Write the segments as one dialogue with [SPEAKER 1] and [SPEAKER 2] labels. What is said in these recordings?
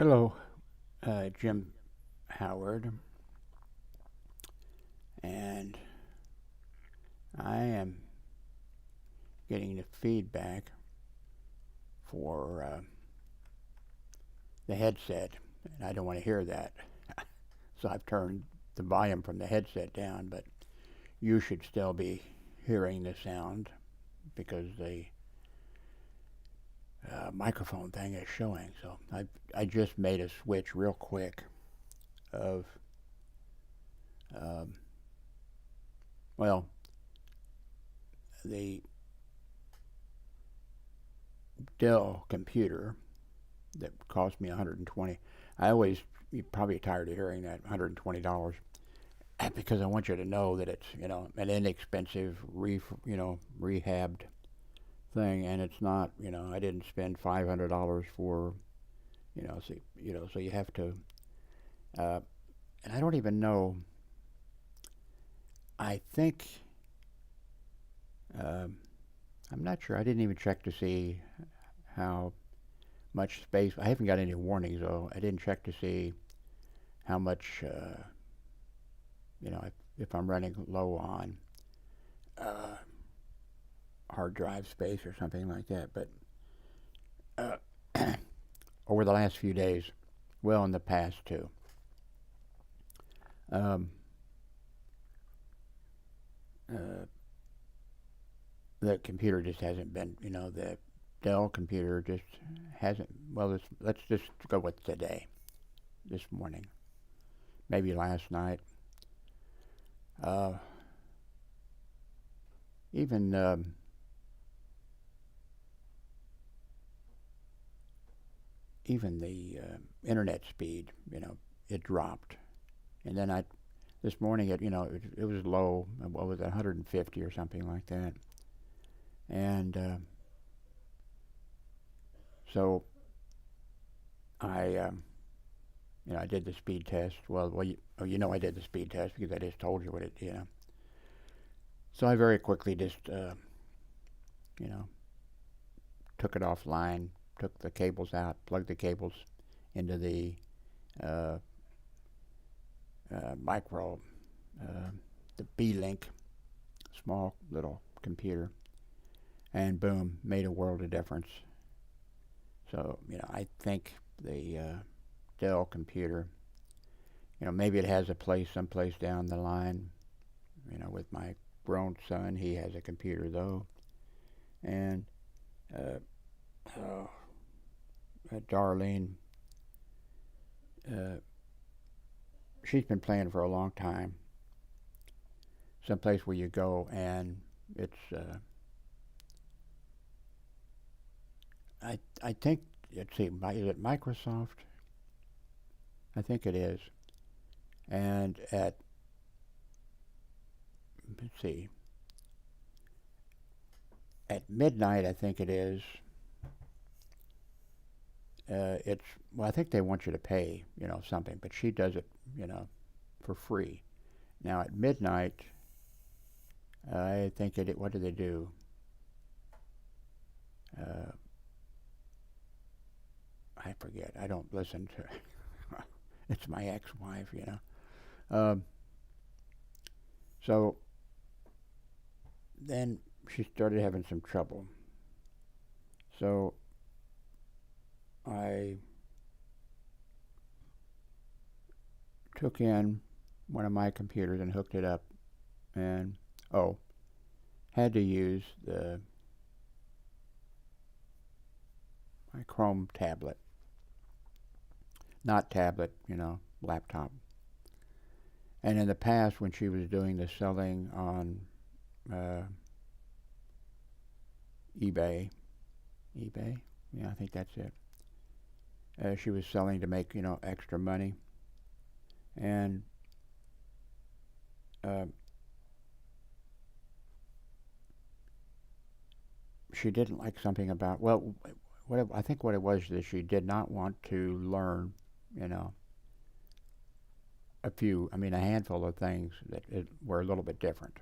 [SPEAKER 1] Hello, Jim Howard, and I am getting the feedback for the headset, and I don't want to hear that. So I've turned the volume from the headset down, but you should still be hearing the sound because the microphone thing is showing. So I just made a switch real quick of, um, well, the Dell computer that cost me 120. I always, you're probably tired of hearing that $120 because I want you to know that it's an inexpensive rehabbed thing, and it's not. I didn't spend $500 for so you have to. Uh, and I don't even know. I think um, I'm not sure. I didn't even check to see how much space. I haven't got any warnings though. I didn't check to see how much if I'm running low on uh, hard drive space or something like that. But uh, over the last few days, well, in the past too, um, uh, the computer just hasn't been. The Dell computer just hasn't. Well, let's just go with today, this morning, maybe last night. Uh, even even the internet speed, it dropped. And then this morning, it was low. What was it, 150 or something like that? And so I did the speed test. I did the speed test because I just told you what it. So I very quickly just, you know, took it offline, took the cables out, plugged the cables into the uh, micro, uh, the B-Link, small little computer, and boom, made a world of difference. So, I think the Dell computer, maybe it has a place someplace down the line, with my grown son. He has a computer though. And uh, oh, Darlene, uh, she's been playing for a long time. Someplace where you go and it's, I think, let's see, is it Microsoft? I think it is. And let's see, at midnight, I think it is. I think they want you to pay, something, but she does it, for free. Now at midnight, I think what do they do? Uh, I forget. I don't listen to. It's my ex-wife. Um, so then she started having some trouble. So I took in one of my computers and hooked it up, and had to use my Chrome tablet, not tablet, laptop. And in the past, when she was doing the selling on uh, eBay, yeah, I think that's it. She was selling to make extra money, and uh, she didn't like something about, I think what it was that she did not want to learn, you know, a handful of things that were a little bit different.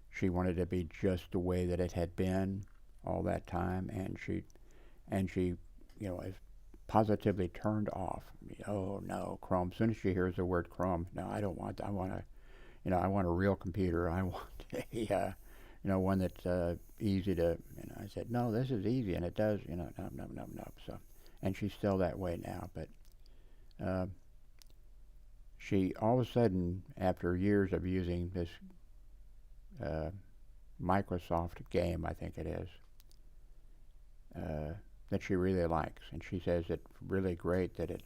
[SPEAKER 1] She wanted to be just the way that it had been all that time, and she, as positively turned off. Oh no, Chrome. As soon as she hears the word Chrome, no, I don't want. I want a, I want a real computer. I want a, one that's easy to. I said, no, this is easy, and it does. No, no, no, no, no. So, and she's still that way now. But she all of a sudden, after years of using this Microsoft game, I think it is, that she really likes, and she says it's really great that it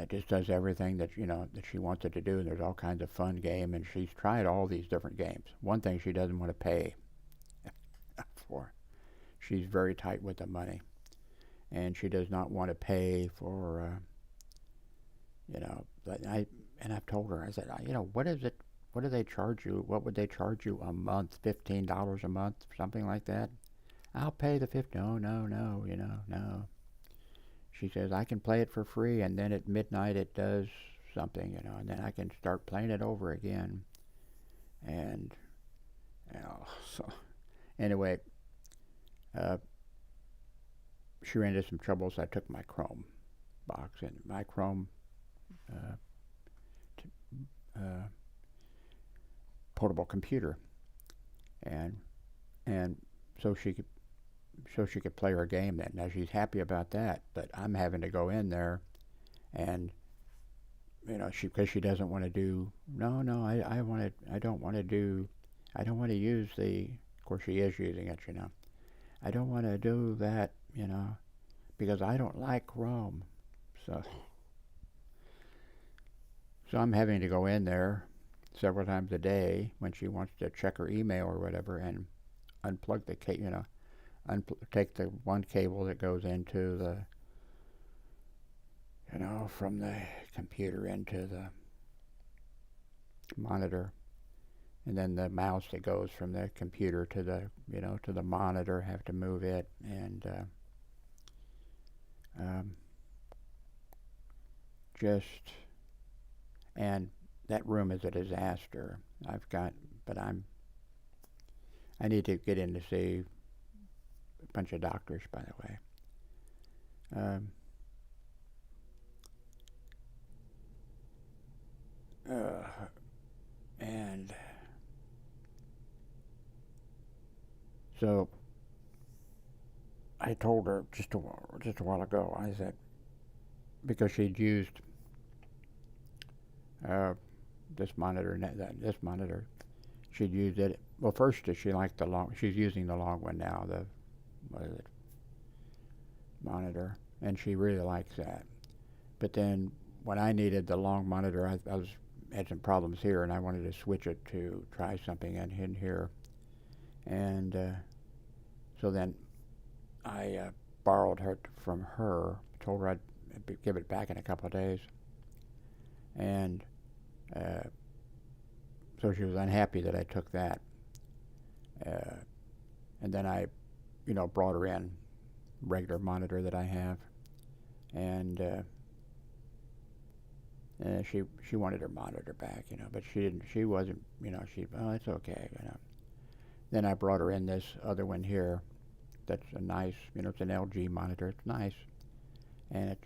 [SPEAKER 1] just does everything that that she wants it to do. And there's all kinds of fun game, and she's tried all these different games. One thing she doesn't want to pay for. She's very tight with the money, and she does not want to pay for. But I've told her. I said, what is it? What do they charge you? What would they charge you a month? $15 a month, something like that. I'll pay the 50. No, no, no. No. She says I can play it for free, and then at midnight it does something, and then I can start playing it over again. And so anyway, she ran into some trouble, so I took my Chrome box and my Chrome portable computer, and so she could play her game then. Now she's happy about that, but I'm having to go in there, and because she doesn't want to do. No, I don't want to use the. Of course, she is using it. I don't want to do that. Because I don't like Chrome, so I'm having to go in there several times a day when she wants to check her email or whatever, and unplug the cable. Take the one cable that goes into the, from the computer into the monitor, and then the mouse that goes from the computer to the, to the monitor. Have to move it, and and that room is a disaster. I need to get in to see a bunch of doctors, by the way. And so I told her just a while ago. I said, because she'd used this monitor, she'd used it. Well, first she liked the long. She's using the long one now. The monitor, and she really likes that. But then when I needed the long monitor, I had some problems here, and I wanted to switch it to try something in here, and so then I borrowed her from her. Told her I'd give it back in a couple of days, and so she was unhappy that I took that, and then I, brought her in regular monitor that I have, and she wanted her monitor back, but she didn't. She wasn't, it's okay, Then I brought her in this other one here, that's a nice, it's an LG monitor. It's nice, and it,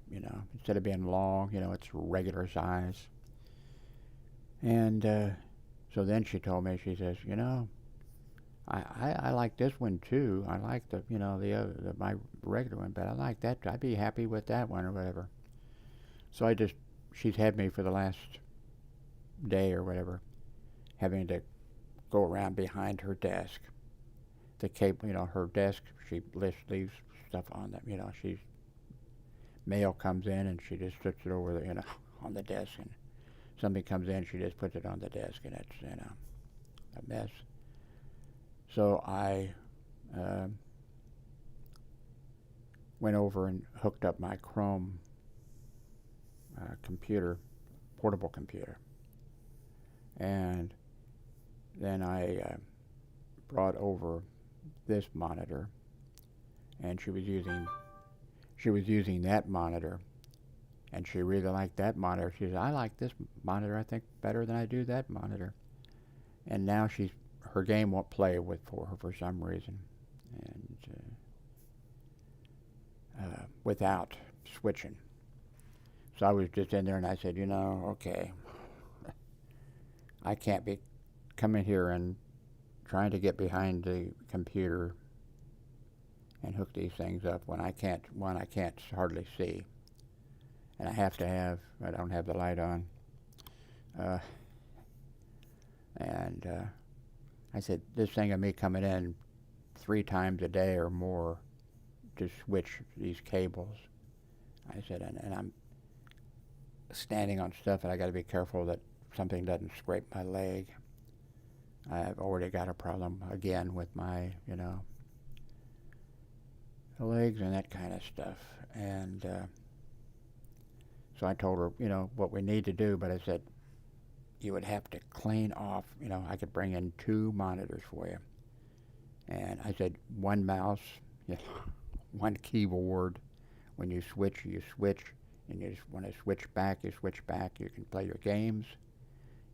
[SPEAKER 1] instead of being long, it's regular size. And so then she told me, she says, I like this one too. I like the, my regular one, but I like that. I'd be happy with that one or whatever. So she's had me for the last day or whatever, having to go around behind her desk. The cable, her desk, she leaves stuff on that, mail comes in and she just puts it over the, on the desk, and somebody comes in, she just puts it on the desk, and it's, a mess. So I went over and hooked up my Chrome computer, portable computer, and then I brought over this monitor, and she was using that monitor, and she really liked that monitor. She said, I like this monitor, I think, better than I do that monitor. And now her game won't play for her for some reason. And without switching. So I was just in there and I said, okay, I can't be coming here and trying to get behind the computer and hook these things up when I can't hardly see. And I don't have the light on. Uh, and I said, this thing of me coming in 3 times a day or more to switch these cables. I said, and I'm standing on stuff and I got to be careful that something doesn't scrape my leg. I've already got a problem again with my, the legs and that kind of stuff. And so I told her, what we need to do, but I said, you would have to clean off, I could bring in 2 monitors for you. And I said, 1 mouse, 1 keyboard. When you switch, and you just want to switch back, you switch back. You can play your games,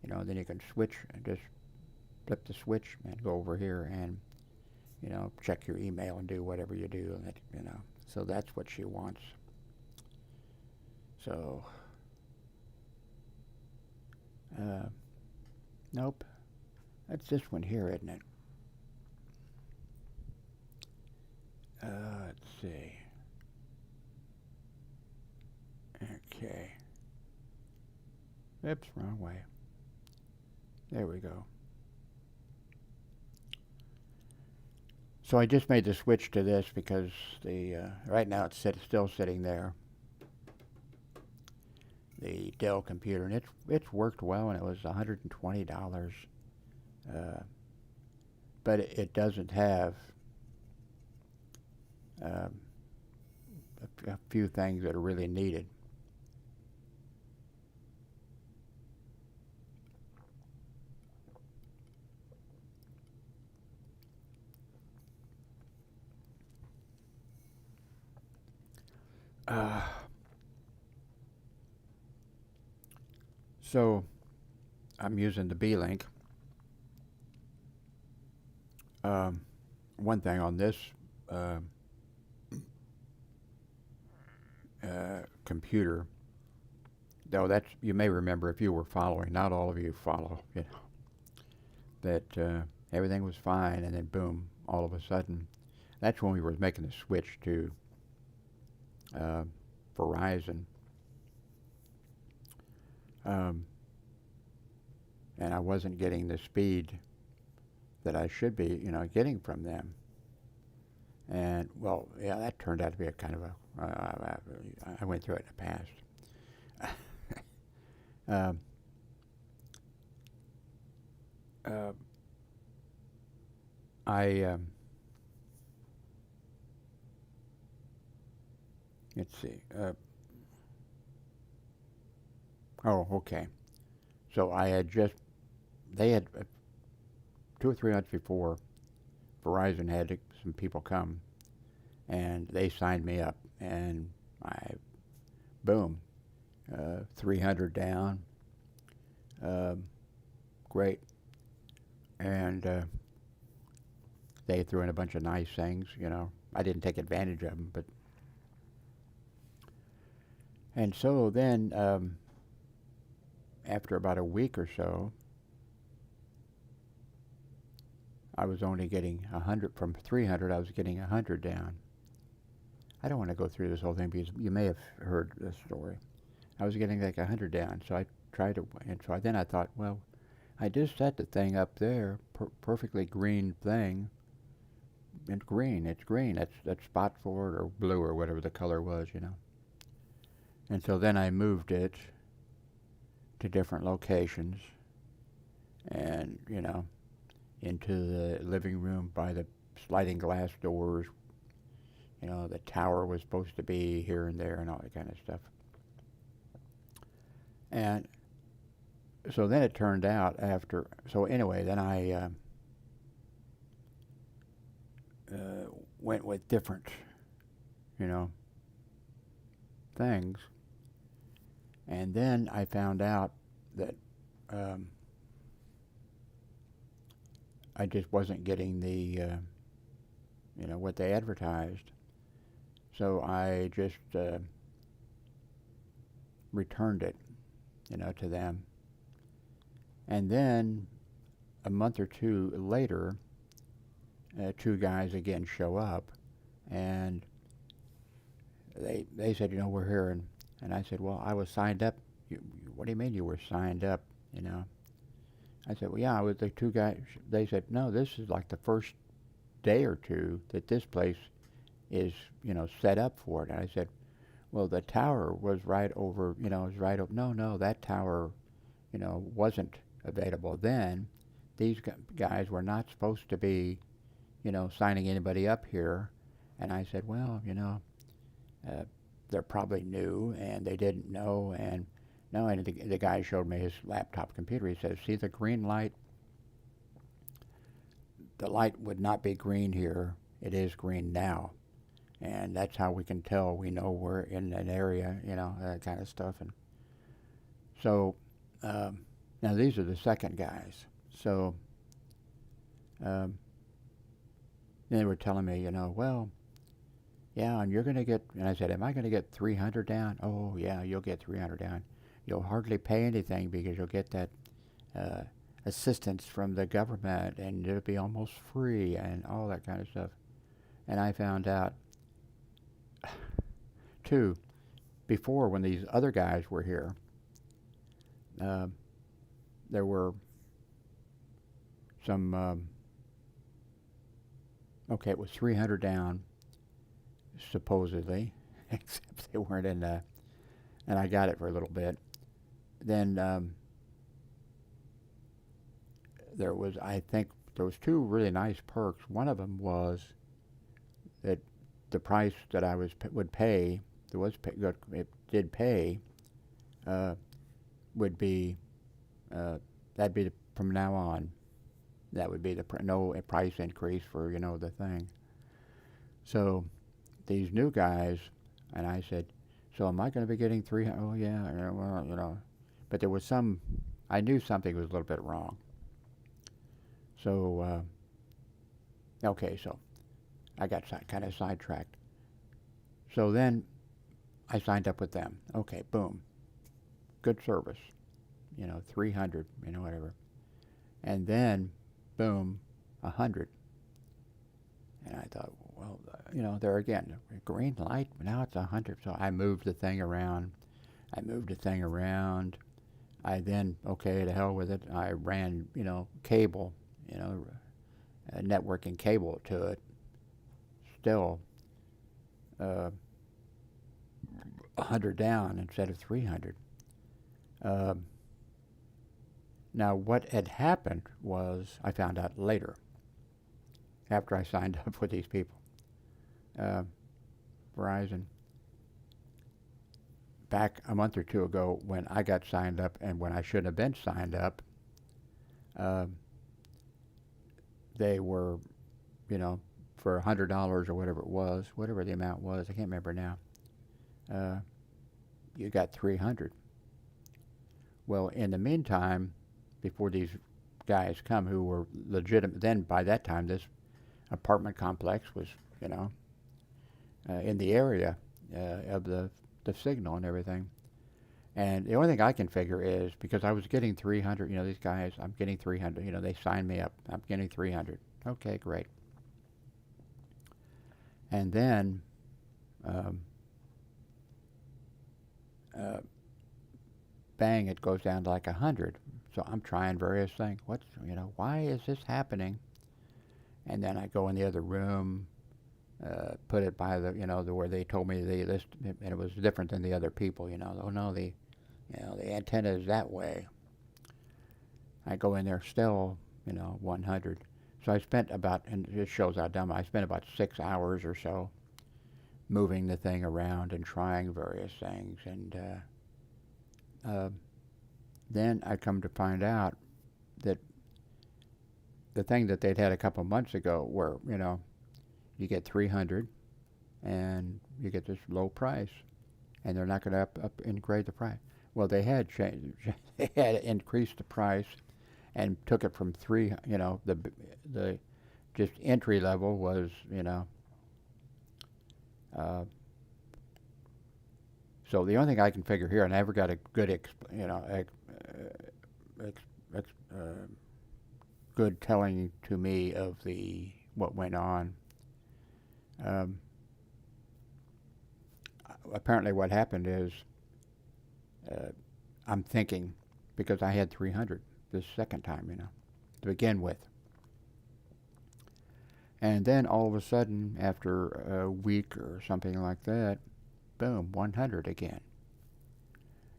[SPEAKER 1] then you can switch and just flip the switch and go over here and, check your email and do whatever you do. And that, so that's what she wants. So, nope. That's this one here, isn't it? Let's see. Okay. Oops, wrong way. There we go. So I just made the switch to this because right now it's still sitting there. The Dell computer, and it's worked well, and it was $120. But it doesn't have a few things that are really needed. So I'm using the B-Link. One thing on this computer, though, that's, you may remember if you were following, not all of you follow, that everything was fine, and then boom, all of a sudden, that's when we were making the switch to Verizon. And I wasn't getting the speed that I should be, getting from them. And, well, yeah, that turned out to be a kind of I went through it in the past. Let's see. Oh, okay. So they had 2 or 3 months before, Verizon had some people come, and they signed me up, and boom, 300 down, great, and they threw in a bunch of nice things, I didn't take advantage of them, but, and so then, after about a week or so, I was only getting 100 from 300. I was getting 100 down. I don't want to go through this whole thing because you may have heard this story. I was getting like 100 down, so I tried to, and so then I thought, well, I just set the thing up there, perfectly green thing. It's green. That's spot for it, or blue, or whatever the color was, And so then I moved it to different locations, and into the living room by the sliding glass doors. The tower was supposed to be here and there and all that kind of stuff. And so then it turned out so anyway, then I went with different, things. And then I found out that I just wasn't getting the, what they advertised. So I just returned it, to them. And then a month or two later, two guys again show up, and they said, we're here, and I said, well, I was signed up. What do you mean you were signed up? I said, well, yeah, I was the two guys. They said, no, this is like the first day or two that this place is, set up for it. And I said, well, the tower was right over, was right over. No, that tower, wasn't available then. These guys were not supposed to be, signing anybody up here. And I said, well, they're probably new and they didn't know. And no, and the guy showed me his laptop computer. He says, see the green light? The light would not be green here. It is green now. And that's how we can tell we know we're in an area, that kind of stuff. And so now these are the second guys. So they were telling me, well, yeah, and you're going to get, and I said, am I going to get 300 down? Oh, yeah, you'll get 300 down. You'll hardly pay anything because you'll get that assistance from the government, and it'll be almost free and all that kind of stuff. And I found out, too, before when these other guys were here, there were some, it was 300 down, supposedly, except they weren't in the, and I got it for a little bit. Then there was, I think, there was two really nice perks. One of them was that the price that I would pay, it did pay, would be, that'd be from now on. That would be no price increase for, the thing. So these new guys, and I said, so am I going to be getting 300? Oh, yeah, well, But there was I knew something was a little bit wrong. So, so I got kind of sidetracked. So then I signed up with them. Okay, boom. Good service. 300, whatever. And then, boom, 100. And I thought, well, there again, green light, now it's 100. So I moved the thing around. I then, to hell with it. I ran, cable, networking cable to it. Still, 100 down instead of 300. Now, what had happened was, I found out later, after I signed up with these people, Verizon, back a month or two ago when I got signed up and when I shouldn't have been signed up, they were, for $100 or whatever it was, whatever the amount was, I can't remember now, you got 300. Well, in the meantime, before these guys come who were legitimate, then by that time this apartment complex was, in the area of the signal and everything. And the only thing I can figure is, because I was getting 300, these guys, I'm getting 300, they signed me up, I'm getting 300. Okay, great. And then, bang, it goes down to like 100. So I'm trying various things. Why is this happening? And then I go in the other room, put it by the, where they told me the list, and it was different than the other people, Oh no, the antenna is that way. I go in there still, 100. So I spent about, and it shows how dumb, I spent about 6 hours or so moving the thing around and trying various things. And then I come to find out that the thing that they'd had a couple months ago where, you get 300 and you get this low price, and they're not going to up grade the price. Well, they had changed, they had increased the price and took it from the just entry level was, So the only thing I can figure here, and I never got a good, ex, ex, good telling to me of the what went on. Um, Apparently, what happened is uh, I'm thinking because I had 300 this second time, to begin with, and then all of a sudden, after a week or something like that, boom, 100 again.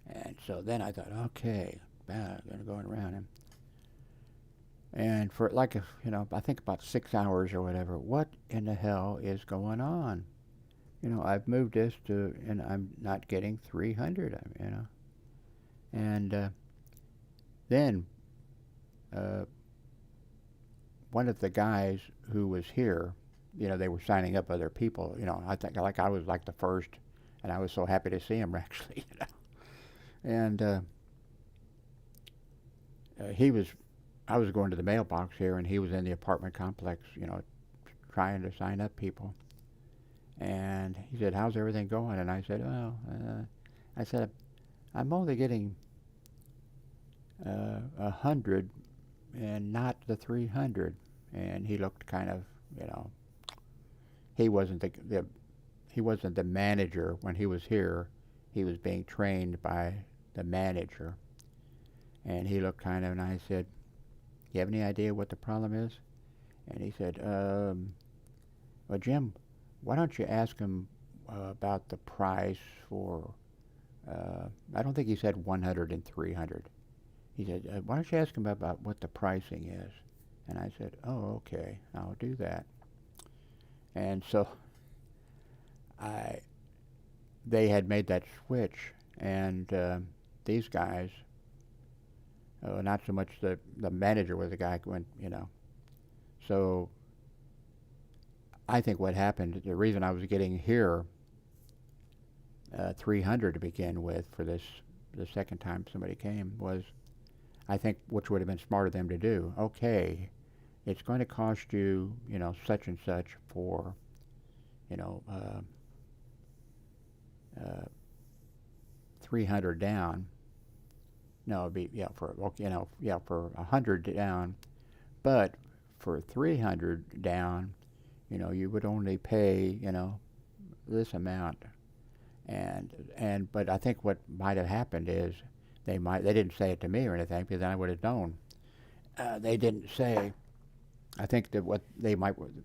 [SPEAKER 1] And so then I thought, okay, I'm gonna go around and for like I think about 6 hours or whatever. What in the hell is going on? I've moved this to, and I'm not getting 300. And then uh, one of the guys who was here, they were signing up other people. I think like I was like the first, and I was so happy to see him actually. And he was, I was going to the mailbox here, and he was in the apartment complex, trying to sign up people. And he said, "How's everything going?" And I said, "Well," I said, "I'm only getting 100 and not the 300." And he looked kind of, he wasn't he wasn't the manager when he was here. He was being trained by the manager. And he looked kind of, and I said, "You have any idea what the problem is?" And he said, "Well, Jim, why don't you ask him about the price for," I don't think he said 100 and 300. He said, "Why don't you ask him about what the pricing is?" And I said, "Oh, okay, I'll do that." And so they had made that switch, and these guys, not so much the manager was the guy who went, So I think what happened, the reason I was getting here 300 to begin with for the second time somebody came was, I think, which would have been smart of them to do. Okay, it's going to cost you, such and such for, you know, uh, 300 down. No, it'd be, for, for 100 down. But for 300 down, you would only pay, this amount. But I think what might have happened is they didn't say it to me or anything, because then I would have known. They didn't say. I think that what they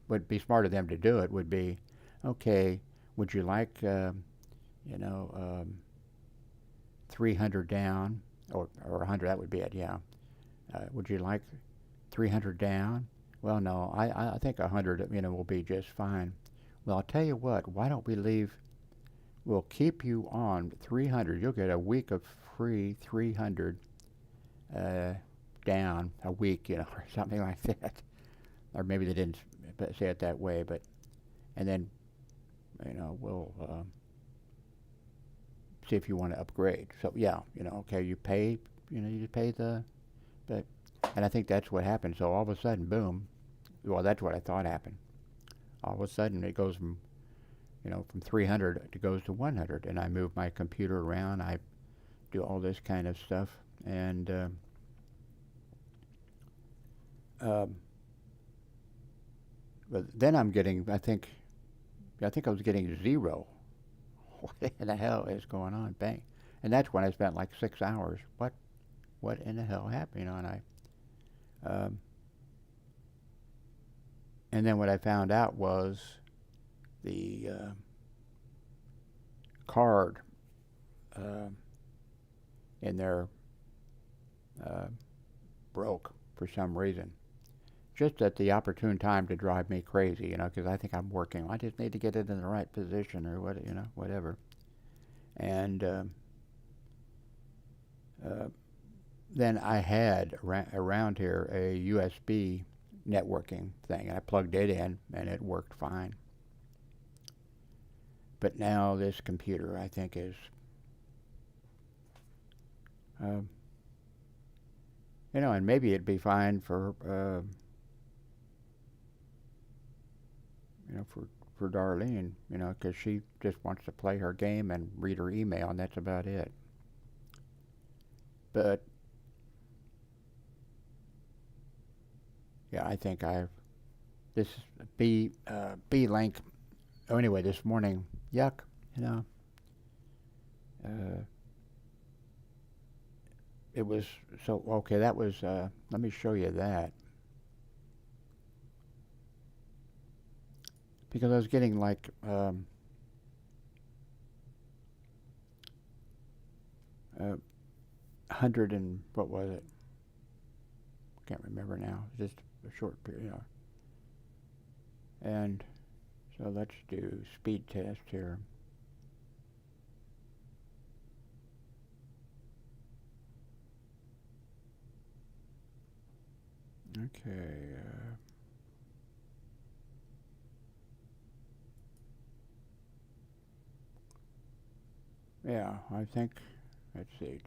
[SPEAKER 1] would be smart of them to do it would be, okay, would you like, 300 down, or 100, that would be it, yeah. Would you like 300 down? Well, no, I think 100, will be just fine. Well, I'll tell you what, why don't we we'll keep you on 300. You'll get a week of free 300 down a week, or something like that. Or maybe they didn't say it that way, and then, we'll see if you want to upgrade. So, yeah, okay, you pay, you pay and I think that's what happened. So all of a sudden, boom, well, that's what I thought happened. All of a sudden, it goes from 300, it goes to 100, and I move my computer around. I do all this kind of stuff, and but then I'm getting, I think I was getting 0. What in the hell is going on? Bang, and that's when I spent like 6 hours. What in the hell happened? And then what I found out was the card in there broke for some reason. Just at the opportune time to drive me crazy, because I think I'm working. I just need to get it in the right position or whatever. And then I had around here a USB networking thing. I plugged it in, and it worked fine. But now this computer, I think, is, and maybe it'd be fine for, for Darlene, because she just wants to play her game and read her email, and that's about it. But yeah, I think this B link. Oh, anyway, this morning, yuck, you know, uh, it was so okay. That was. Let me show you that because I was getting like 100 and what was it? Can't remember now. Just a short period. And so let's do speed test here. Okay. Yeah, I think, let's see,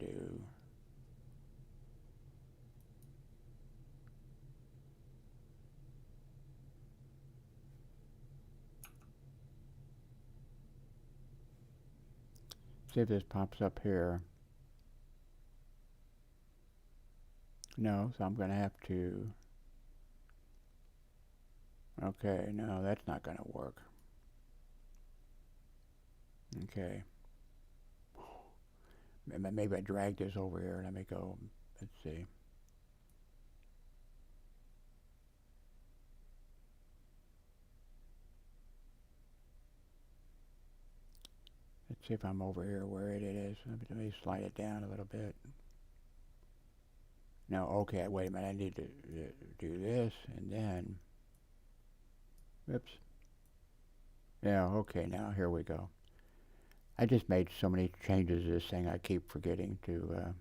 [SPEAKER 1] see if this pops up here. No, so I'm going to have to, okay, no, that's not going to work. Okay. Maybe I drag this over here. Let me go, let's see. Let's see if I'm over here where it is. Let me slide it down a little bit. No, okay, wait a minute. I need to do this and then, oops. Yeah, okay, now here we go. I just made so many changes to this thing I keep forgetting to,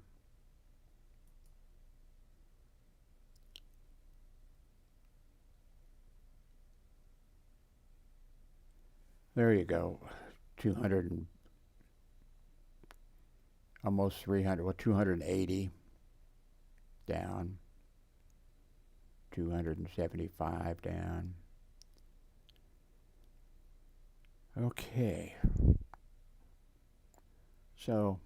[SPEAKER 1] there you go. 200 and almost 300, well, 280 down, 275 down. Okay. So,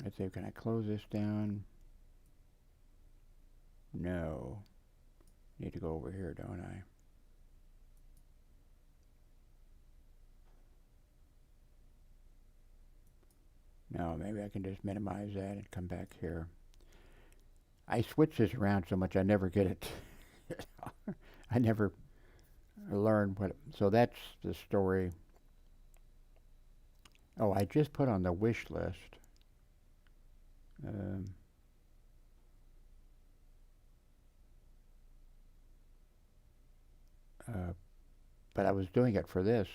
[SPEAKER 1] let's see, can I close this down? No. Need to go over here, don't I? No, maybe I can just minimize that and come back here. I switch this around so much I never get it. I never learn what. So that's the story. Oh, I just put on the wish list. Um, but I was doing it for this.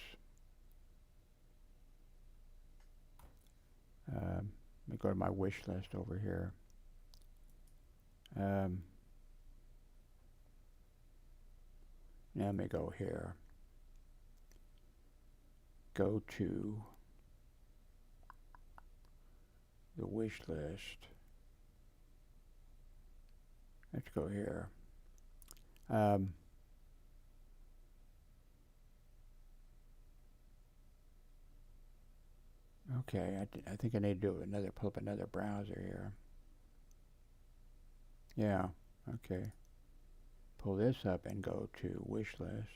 [SPEAKER 1] Let me go to my wish list over here. Now let me go here. Go to the wish list. Let's go here. Okay, I think I need to do another, pull up another browser here. Yeah, okay. Pull this up and go to wish list.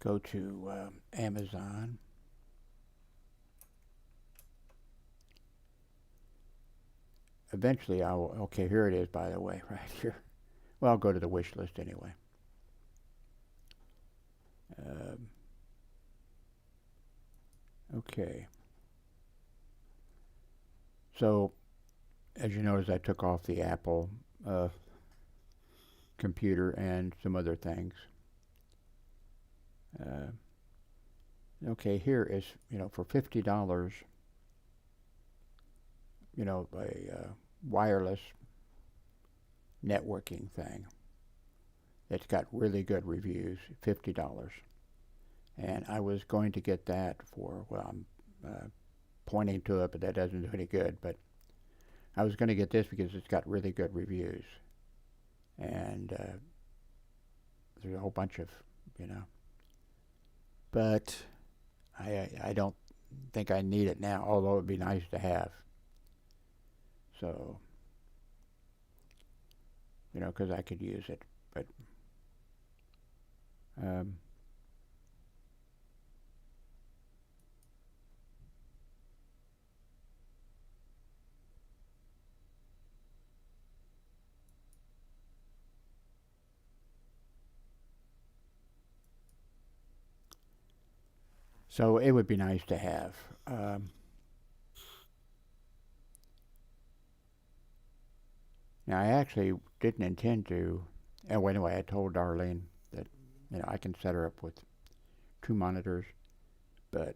[SPEAKER 1] Go to Amazon. Eventually I will, okay, here it is, by the way, right here. Well, I'll go to the wish list anyway. Okay. So, as you notice, I took off the Apple computer and some other things. Okay, here is, for $50, a wireless networking thing that's got really good reviews, $50. And I was going to get that for, well, I'm pointing to it, but that doesn't do any good. But I was going to get this because it's got really good reviews. And there's a whole bunch of, you know. But I don't think I need it now, although it would be nice to have. So, you know, because I could use it. But um, so it would be nice to have. Now I actually didn't intend to. Oh, anyway, I told Darlene that I can set her up with 2 monitors, but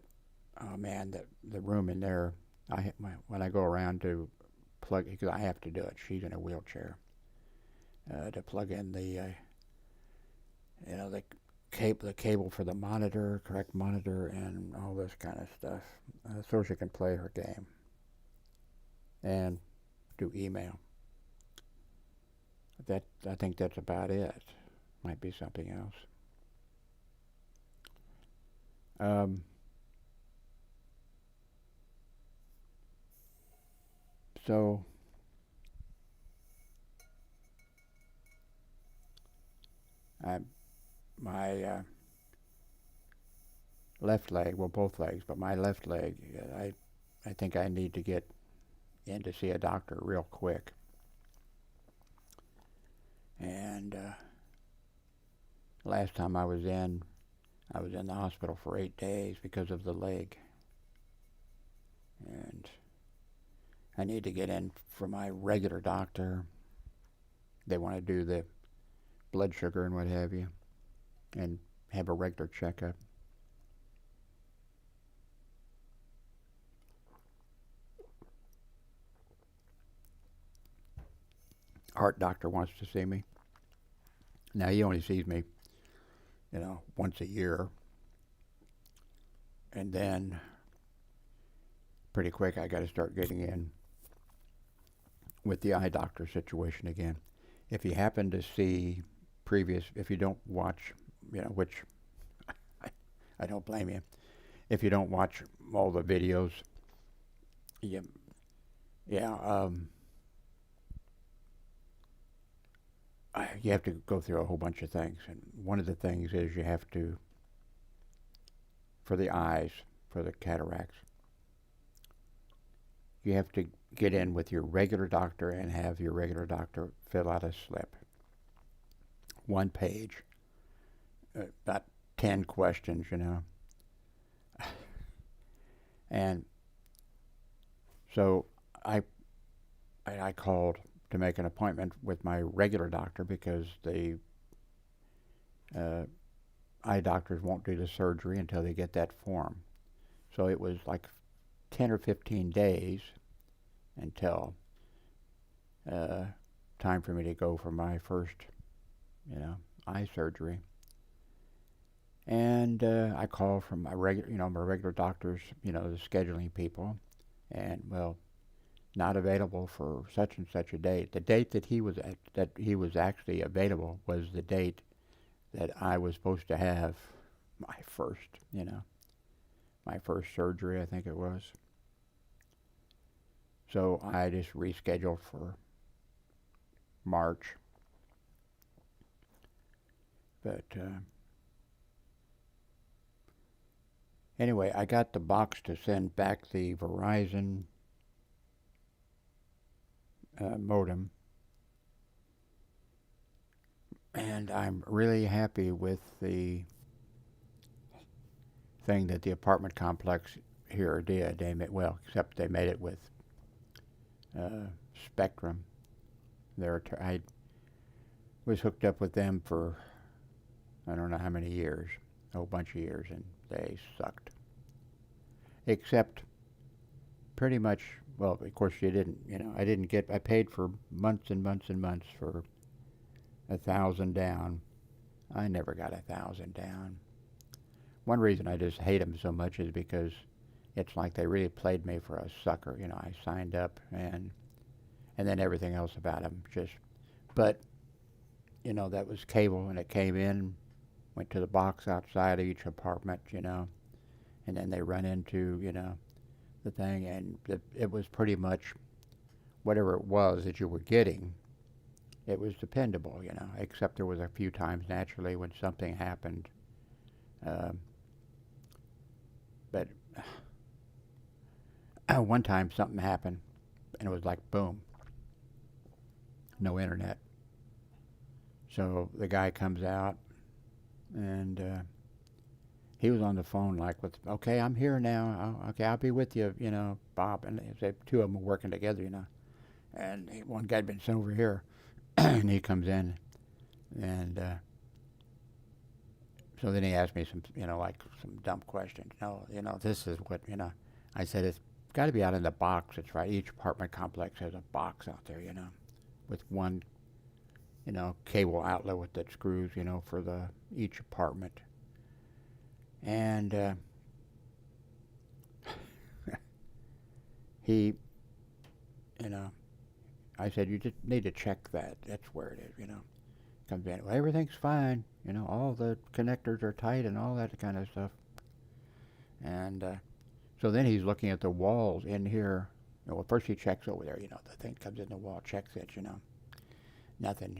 [SPEAKER 1] oh man, the room in there. When I go around to plug, because I have to do it. She's in a wheelchair. To plug in the cable for the monitor, correct monitor, and all this kind of stuff, so she can play her game and do email. That I think that's about it. Might be something else. Um, so I, my left leg, well, both legs, but my left leg, I think I need to get in to see a doctor real quick. And last time I was in the hospital for 8 days because of the leg. And I need to get in for my regular doctor. They want to do the blood sugar and what have you, and have a regular checkup. Heart doctor wants to see me. Now he only sees me, once a year, and then pretty quick I got to start getting in with the eye doctor situation again. If you happen to see if you don't watch, which I don't blame you, if you don't watch all the videos, yeah, you have to go through a whole bunch of things. And one of the things is you have to, for the eyes, for the cataracts, you have to get in with your regular doctor and have your regular doctor fill out a slip. 1 page, about 10 questions, And so I called to make an appointment with my regular doctor because the eye doctors won't do the surgery until they get that form. So it was like 10 or 15 days until time for me to go for my first, eye surgery. And I call from my regular doctors, the scheduling people, and well, not available for such and such a date. The date that he was actually available was the date that I was supposed to have my first, my first surgery, I think it was. So I just rescheduled for March. But anyway, I got the box to send back the Verizon modem, and I'm really happy with the thing that the apartment complex here did. Except they made it with Spectrum. I was hooked up with them for I don't know how many years, a whole bunch of years, and they sucked. Except pretty much, well, of course you didn't, I paid for months and months and months for 1,000 down. I never got 1,000 down. one reason I just hate them so much is because it's like they really played me for a sucker. I signed up, and then everything else about them just. But that was cable, and it came in, went to the box outside of each apartment, and then they run into the thing, and it was pretty much whatever it was that you were getting. It was dependable, except there was a few times naturally when something happened. Um, but one time something happened, and it was like boom, no internet. So the guy comes out, and he was on the phone like, with, okay, I'm here now. Okay, I'll be with you, Bob. And the two of them were working together, And one guy had been sent over here, and he comes in, and so then he asked me some, like some dumb questions. No, this is what, I said, it's got to be out in the box. It's right. Each apartment complex has a box out there, with one, cable outlet with that screws, for each apartment. And he, I said, you just need to check that. That's where it is, Comes in, well, everything's fine, all the connectors are tight and all that kind of stuff. And so then he's looking at the walls in here. Well, first he checks over there, the thing comes in the wall, checks it, nothing,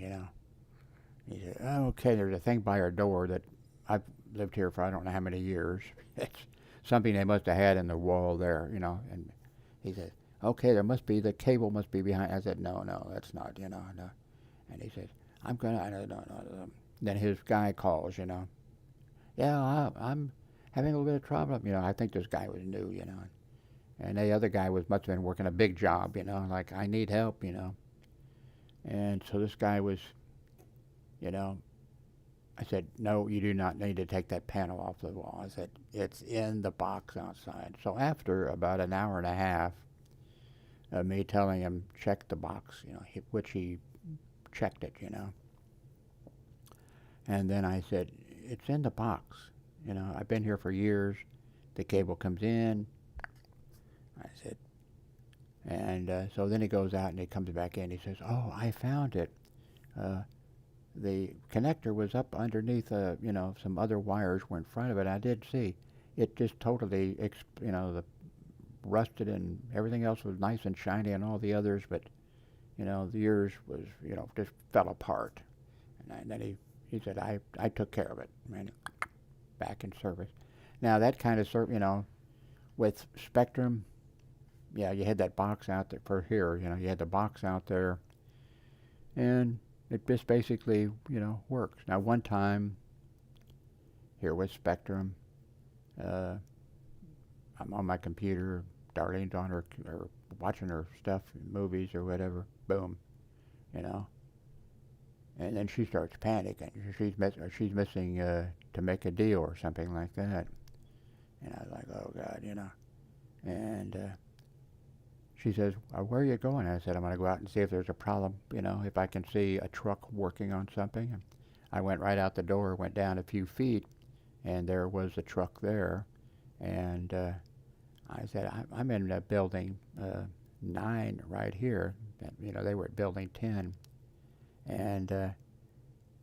[SPEAKER 1] He said, oh, okay, there's a thing by our door that I've lived here for I don't know how many years. It's something they must have had in the wall there, And he said, okay, the cable must be behind. I said, no, that's not, no. And he says, I'm going to, no. Then his guy calls, Yeah, I'm having a little bit of trouble. I think this guy was new, And the other guy must have been working a big job, like, I need help, And so this guy was, I said, no, you do not need to take that panel off the wall. I said, it's in the box outside. So after about an hour and a half of me telling him, check the box, which he checked it, And then I said, it's in the box. I've been here for years. The cable comes in. I said, and so then he goes out and he comes back in. He says, oh, I found it. The connector was up underneath, some other wires were in front of it. I did see it just totally, the rusted and everything else was nice and shiny and all the others, but, the yours was, just fell apart. And then he said, I took care of it, man, back in service. Now that kind of with Spectrum, yeah, you had that box out there for here, you had the box out there, and it just basically, works. Now one time, here with Spectrum, I'm on my computer, Darlene's on her, or watching her stuff, movies or whatever, boom, and then she starts panicking. She's missing to make a deal or something like that. And I was like, oh God, and she says, where are you going? I said, I'm going to go out and see if there's a problem, if I can see a truck working on something. And I went right out the door, went down a few feet, and there was a truck there. And I said, I'm in building 9 right here. They were at building 10. And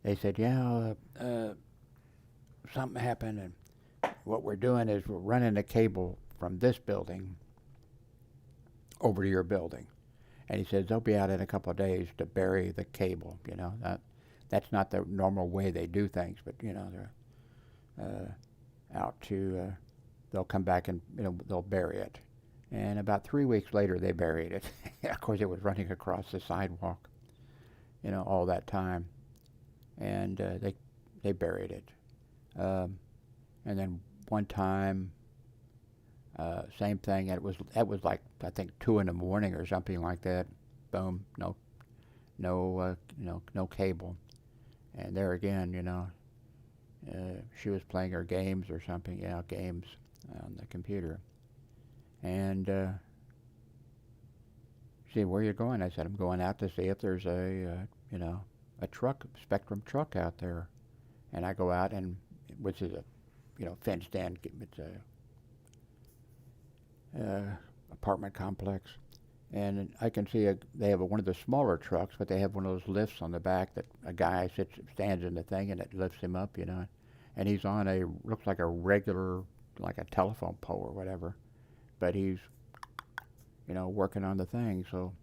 [SPEAKER 1] they said, yeah, something happened, and what we're doing is we're running the cable from this building over to your building. And he says they'll be out in a couple of days to bury the cable. That's not the normal way they do things, but they're out to they'll come back and they'll bury it. And about 3 weeks later, they buried it. Of course, it was running across the sidewalk, all that time, and they buried it. And then one time, same thing. That was like I think 2 in the morning or something like that. Boom, no cable. And there again, she was playing her games or something. Games on the computer. And she said, where are you going? I said, I'm going out to see if there's a truck, Spectrum truck out there. And I go out, and which is fenced in. It's a apartment complex, and I can see they have one of the smaller trucks, but they have one of those lifts on the back that a guy stands in the thing and it lifts him up, and he's on looks like a regular, like a telephone pole or whatever, but he's working on the thing. So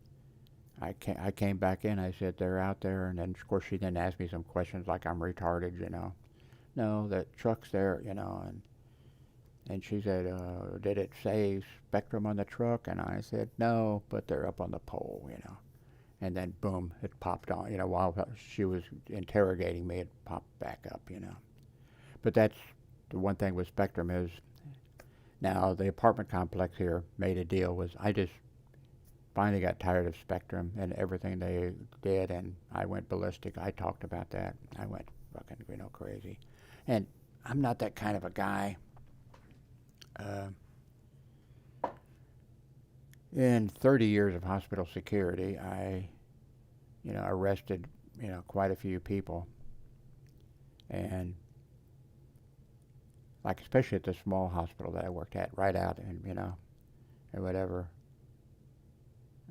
[SPEAKER 1] I came back in. I said, they're out there, and then of course she then asked me some questions like I'm retarded. No, that truck's there, and she said, did it say Spectrum on the truck? And I said, no, but they're up on the pole. And then boom, it popped on. While she was interrogating me, it popped back up. But that's the one thing with Spectrum is, now the apartment complex here made a deal. Was I just finally got tired of Spectrum and everything they did, and I went ballistic. I talked about that. I went fucking crazy, and I'm not that kind of a guy. In 30 years of hospital security, I arrested quite a few people, and like especially at the small hospital that I worked at, right out and or whatever.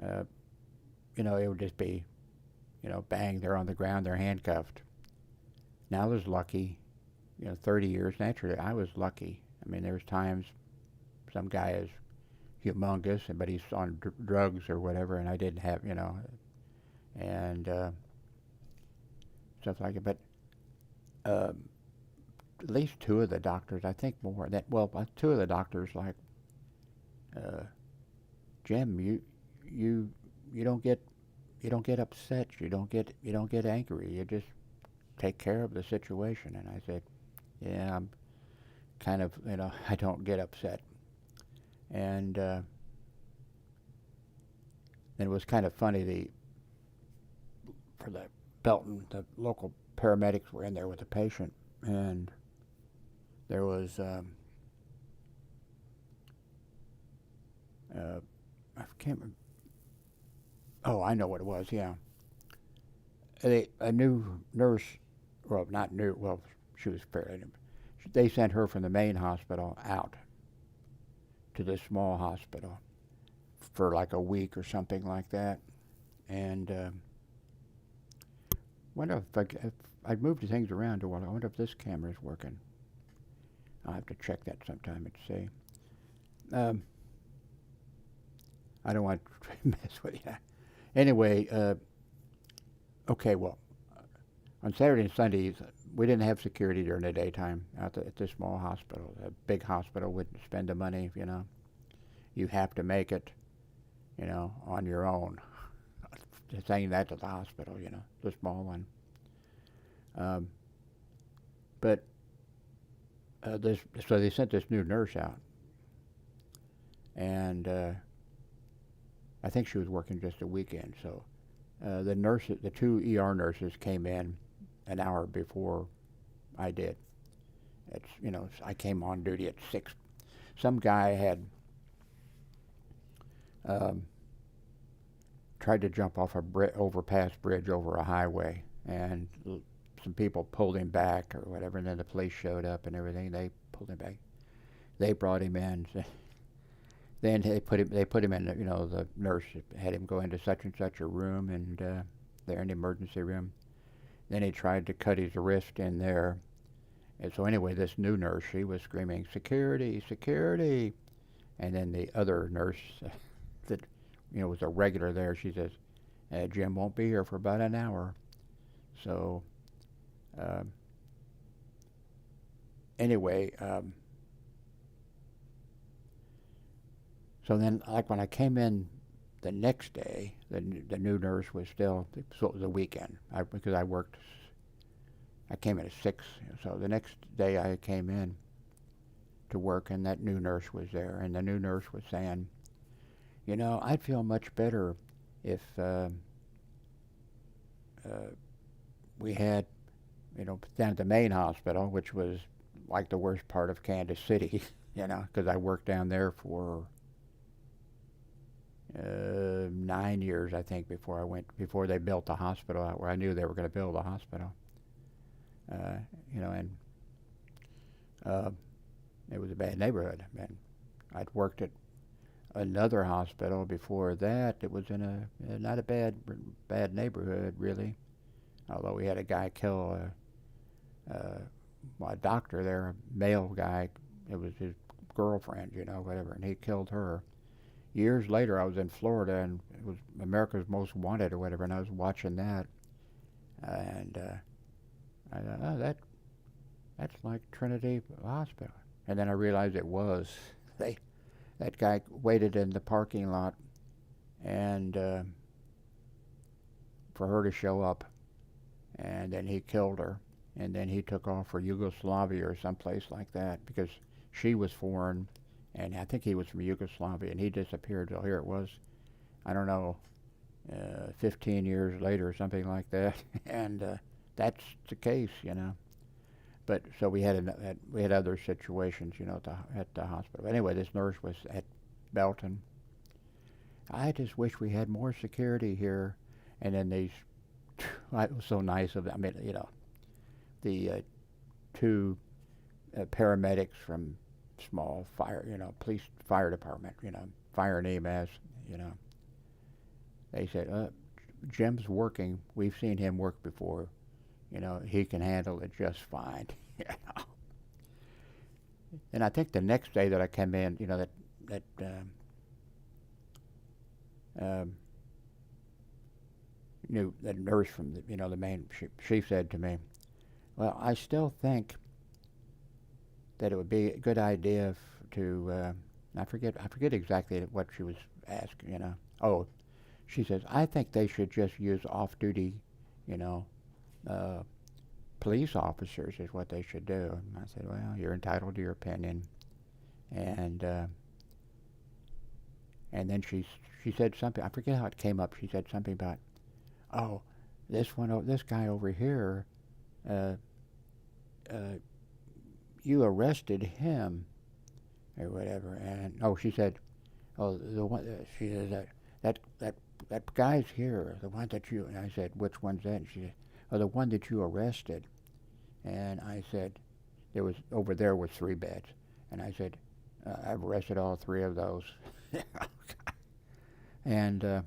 [SPEAKER 1] It would just be, bang, they're on the ground, they're handcuffed. Now I was lucky, 30 years, naturally, I was lucky. I mean, there's times some guy is humongous, but he's on drugs or whatever, and I didn't have, and stuff like it. But at least two of the doctors, I think more, two of the doctors, like, Jim, you don't get upset, you don't get angry, you just take care of the situation. And I said, yeah, I'm kind of, I don't get upset. And then it was kind of funny, for the Belton, the local paramedics were in there with a patient, and there was I can't remember. Oh, I know what it was. Yeah, a new nurse. Well, not new. Well, she was fairly new. They sent her from the main hospital out to this small hospital for like a week or something like that. And wonder if I moved the things around a while. I wonder if this camera is working. I'll have to check that sometime and see. I don't want to mess with you. Anyway, okay, well, on Saturday and Sundays, we didn't have security during the daytime at this small hospital. A big hospital wouldn't spend the money, You have to make it, on your own. Saying that to the hospital, the small one. But so they sent this new nurse out, and I think she was working just a weekend. So the two ER nurses came in an hour before I did. I came on duty at 6. Some guy had tried to jump off a overpass bridge over a highway, and some people pulled him back or whatever, and then the police showed up and everything. They pulled him back. They brought him in. Then they put him in. The nurse had him go into such and such a room, and they're in the emergency room. Then he tried to cut his wrist in there. And so anyway, this new nurse, she was screaming, "Security, security!" And then the other nurse that was a regular there, she says, "Jim won't be here for about an hour." So anyway, so then, like when I came in the next day, the new nurse was still, so it was a weekend, because I came in at 6, so the next day I came in to work, and that new nurse was there, and the new nurse was saying, I'd feel much better if we had, down at the main hospital, which was like the worst part of Kansas City, because I worked down there for 9 years, I think, before they built the hospital out where I knew they were going to build a hospital. It was a bad neighborhood. And I'd worked at another hospital before that. It was in not a bad neighborhood really. Although we had a guy kill a doctor there, a male guy. It was his girlfriend, whatever, and he killed her. Years later, I was in Florida, and it was America's Most Wanted or whatever, and I was watching that, and I thought, oh, that's like Trinity Hospital. And then I realized it was. That guy waited in the parking lot, and for her to show up, and then he killed her, and then he took off for Yugoslavia or someplace like that because she was foreign, and I think he was from Yugoslavia, and he disappeared. So here it was, I don't know, 15 years later or something like that, and that's the case, But so we had other situations, at the hospital. Anyway, this nurse was at Belton. I just wish we had more security here, and then these. It was so nice of them. I mean, the two paramedics from small fire, police fire department, fire and EMS, they said, Jim's working. We've seen him work before. He can handle it just fine. And I think the next day that I came in, that nurse from the main, she said to me, well, I still think that it would be a good idea to, I forget exactly what she was asking, Oh, she says, I think they should just use off-duty, police officers is what they should do. And I said, well, you're entitled to your opinion. And then she said something, I forget how it came up. She said something about, oh, this guy over here, you arrested him or whatever. And she said, oh, the one, she said that guy's here, the one that you, and I said, which one's that? And she said, oh, the one that you arrested. And I said, over there was 3 beds. And I said, I've arrested all 3 of those. And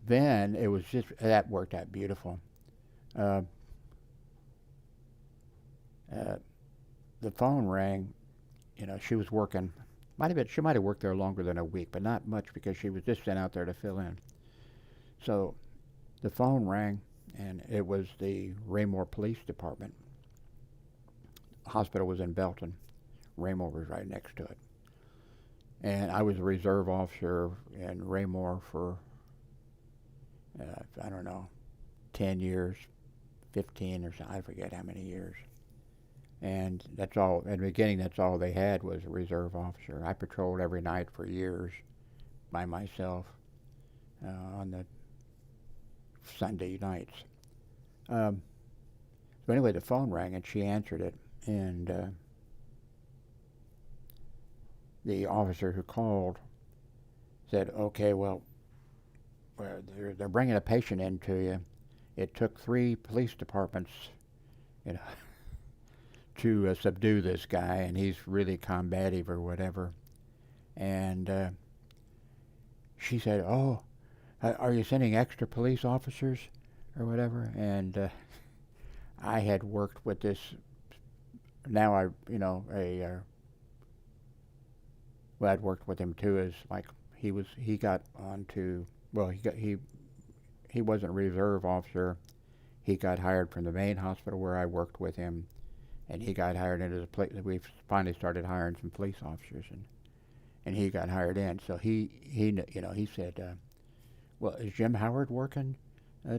[SPEAKER 1] then it was that worked out beautiful. The phone rang, she was working, she might have worked there longer than a week, but not much because she was just sent out there to fill in. So the phone rang, and it was the Raymore Police Department. The hospital was in Belton. Raymore was right next to it. And I was a reserve officer in Raymore for, I don't know, 10 years, 15 or something, I forget how many years. And that's all, in the beginning, that's all they had was a reserve officer. I patrolled every night for years by myself on the Sunday nights. So anyway, the phone rang and she answered it, and the officer who called said, okay, well, they're bringing a patient in to you. It took 3 police departments, to subdue this guy, and he's really combative or whatever. And she said, oh, are you sending extra police officers or whatever? And I had worked with this, now well, I'd worked with him too, as like he got onto, well, he wasn't a reserve officer. He got hired from the main hospital where I worked with him, and he got hired into the police. We finally started hiring some police officers, and he got hired in. So he said, well, is Jim Howard working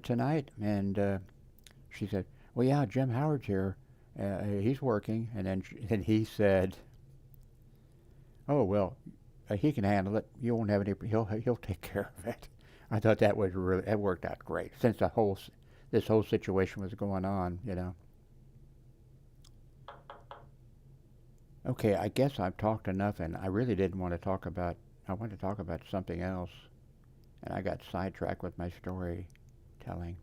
[SPEAKER 1] tonight? And she said, well, yeah, Jim Howard's here. He's working. And then he said, oh, well, he can handle it. You won't have any. He'll take care of it. I thought that worked out great since this whole situation was going on, Okay, I guess I've talked enough, and I really didn't want to talk about. I wanted to talk about something else, and I got sidetracked with my storytelling.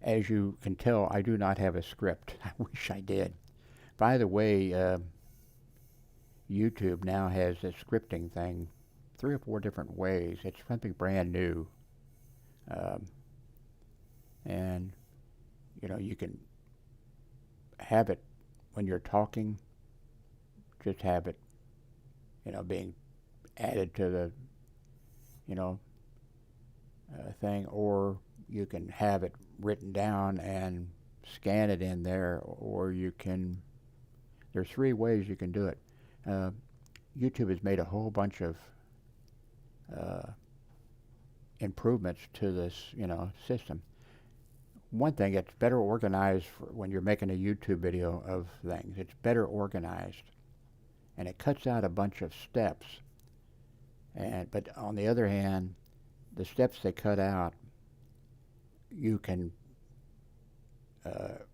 [SPEAKER 1] As you can tell, I do not have a script. I wish I did, by the way, YouTube now has a scripting thing, 3 or 4 different ways. It's something brand new, um, and you can have it when you're talking. Just have it, being added to the you know thing, or you can have it written down and scan it in there, or you can. There's 3 ways you can do it. Uh, YouTube has made a whole bunch of uh, improvements to this, system. One thing, it's better organized for when you're making a YouTube video of things. It's better organized, and it cuts out a bunch of steps. But on the other hand, the steps they cut out, you can uh,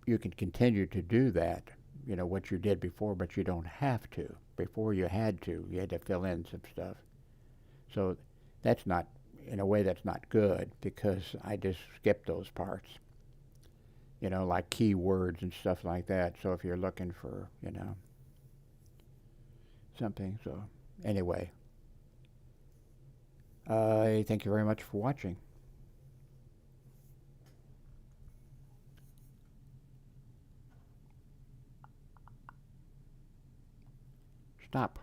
[SPEAKER 1] you can continue to do that, what you did before, but you don't have to. Before you had to fill in some stuff. So that's not, in a way, that's not good because I just skip those parts, like keywords and stuff like that. So if you're looking for, something, so anyway, I thank you very much for watching. Stop.